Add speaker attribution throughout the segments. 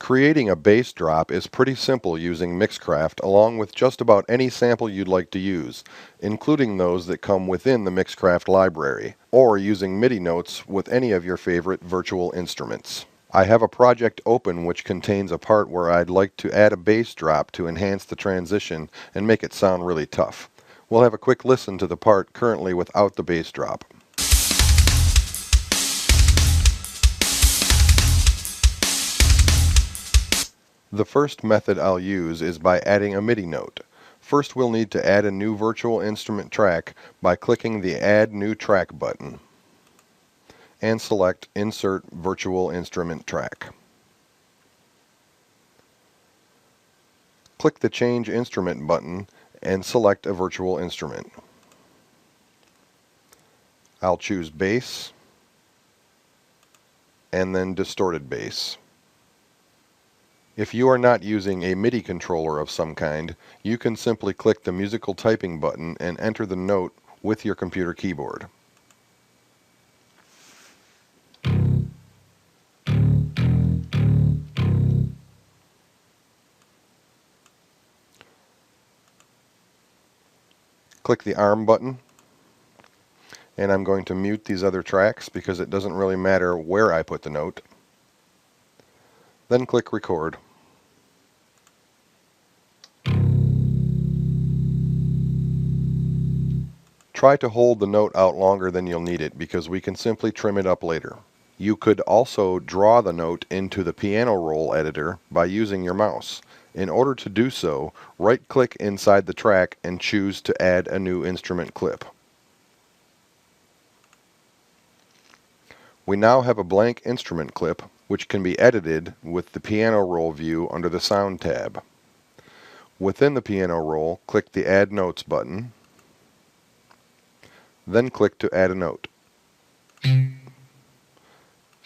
Speaker 1: Creating a bass drop is pretty simple using Mixcraft along with just about any sample you'd like to use, including those that come within the Mixcraft library, or using MIDI notes with any of your favorite virtual instruments. I have a project open which contains a part where I'd like to add a bass drop to enhance the transition and make it sound really tough. We'll have a quick listen to the part currently without the bass drop. The first method I'll use is by adding a MIDI note. First we'll need to add a new virtual instrument track by clicking the Add New Track button and select Insert Virtual Instrument Track. Click the Change Instrument button and select a virtual instrument. I'll choose bass and then distorted bass. If you are not using a MIDI controller of some kind, you can simply click the musical typing button and enter the note with your computer keyboard. Click the arm button, and I'm going to mute these other tracks because it doesn't really matter where I put the note. Then click record. Try to hold the note out longer than you'll need it because we can simply trim it up later. You could also draw the note into the piano roll editor by using your mouse. In order to do so, right-click inside the track and choose to add a new instrument clip. We now have a blank instrument clip which can be edited with the piano roll view under the Sound tab. Within the piano roll, click the Add Notes button, then click to add a note.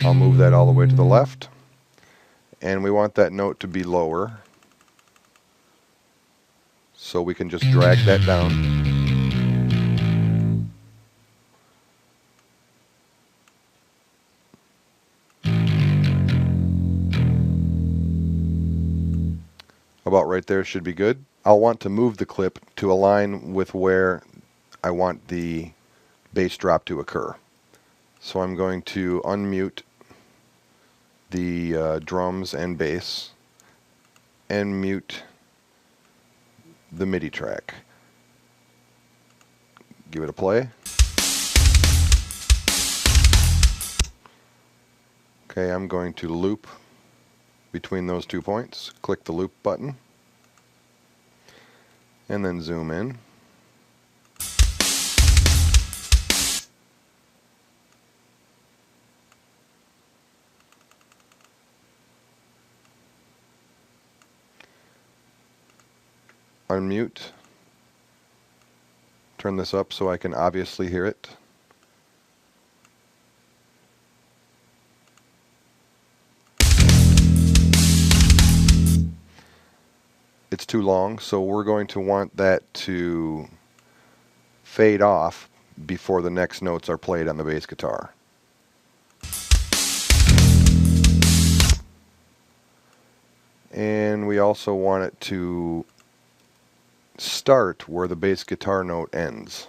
Speaker 1: I'll move that all the way to the left, and we want that note to be lower, so we can just drag that down. About right there should be good. I'll want to move the clip to align with where I want the bass drop to occur. So I'm going to unmute the drums and bass and mute the MIDI track. Give it a play. Okay, I'm going to loop between those 2 points. Click the loop button and then zoom in. Unmute. Turn this up so I can obviously hear it. It's too long, so we're going to want that to fade off before the next notes are played on the bass guitar. And we also want it to start where the bass guitar note ends.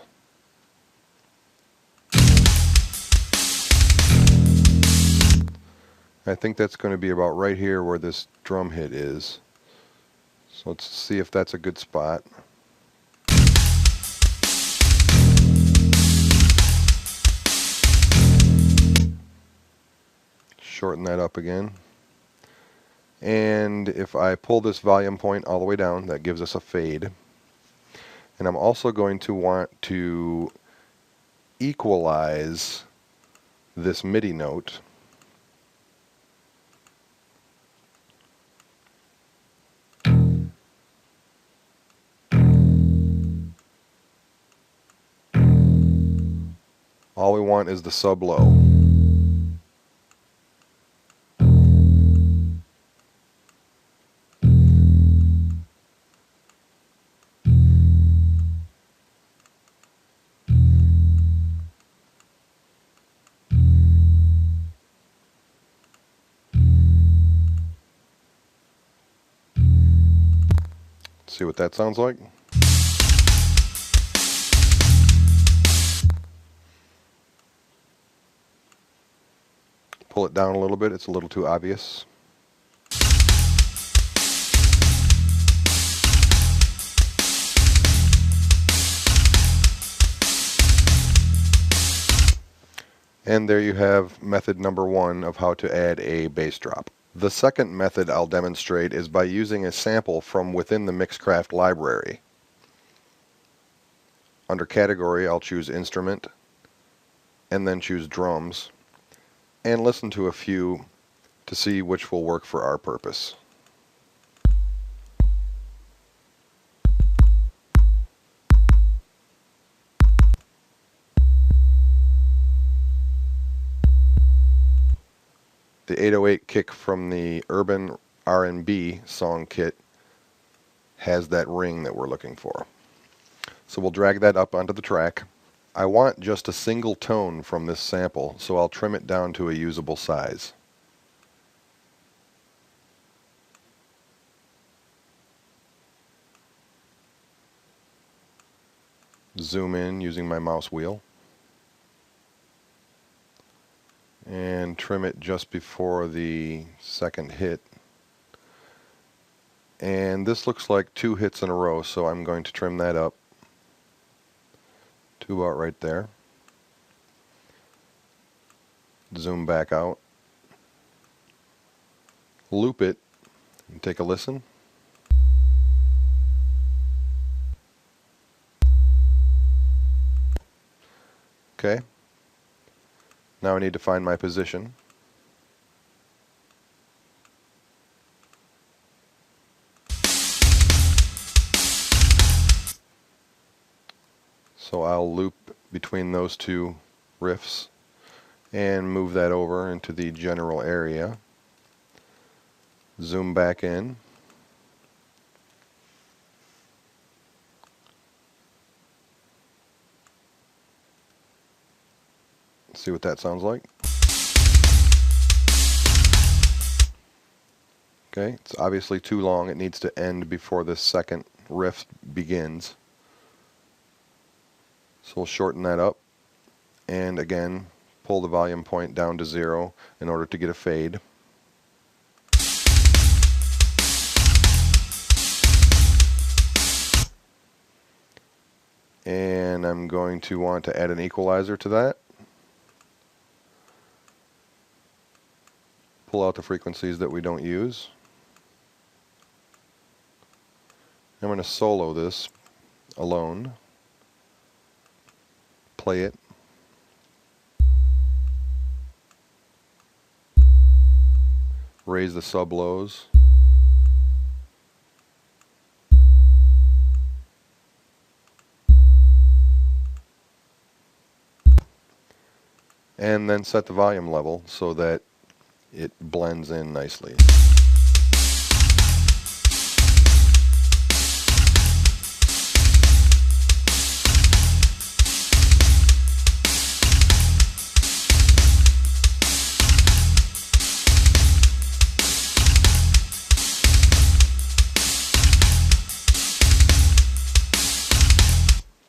Speaker 1: I think that's going to be about right here where this drum hit is. So let's see if that's a good spot. Shorten that up again. And if I pull this volume point all the way down, that gives us a fade. And I'm also going to want to equalize this MIDI note . All we want is the sub low. See what that sounds like? Pull it down a little bit, it's a little too obvious. And there you have method number 1 of how to add a bass drop. The second method I'll demonstrate is by using a sample from within the Mixcraft library. Under category, I'll choose instrument, and then choose drums, and listen to a few to see which will work for our purpose. The 808 kick from the Urban R&B song kit has that ring that we're looking for. So we'll drag that up onto the track. I want just a single tone from this sample, so I'll trim it down to a usable size. Zoom in using my mouse wheel. And trim it just before the second hit. And this looks like 2 hits in a row, so I'm going to trim that up to about right there. Zoom back out. Loop it and take a listen. Okay. Now I need to find my position. So I'll loop between those 2 riffs and move that over into the general area. Zoom back in. See what that sounds like. Okay, it's obviously too long. It needs to end before the second riff begins. So we'll shorten that up, and again pull the volume point down to 0 in order to get a fade. And I'm going to want to add an equalizer to that. Pull out the frequencies that we don't use. I'm going to solo this alone. Play it. Raise the sub lows. And then set the volume level so that it blends in nicely.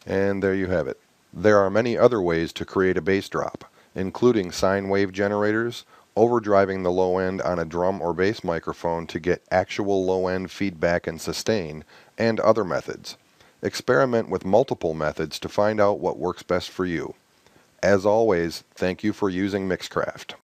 Speaker 1: And there you have it. There are many other ways to create a bass drop, including sine wave generators, overdriving the low end on a drum or bass microphone to get actual low end feedback and sustain, and other methods. Experiment with multiple methods to find out what works best for you. As always, thank you for using Mixcraft.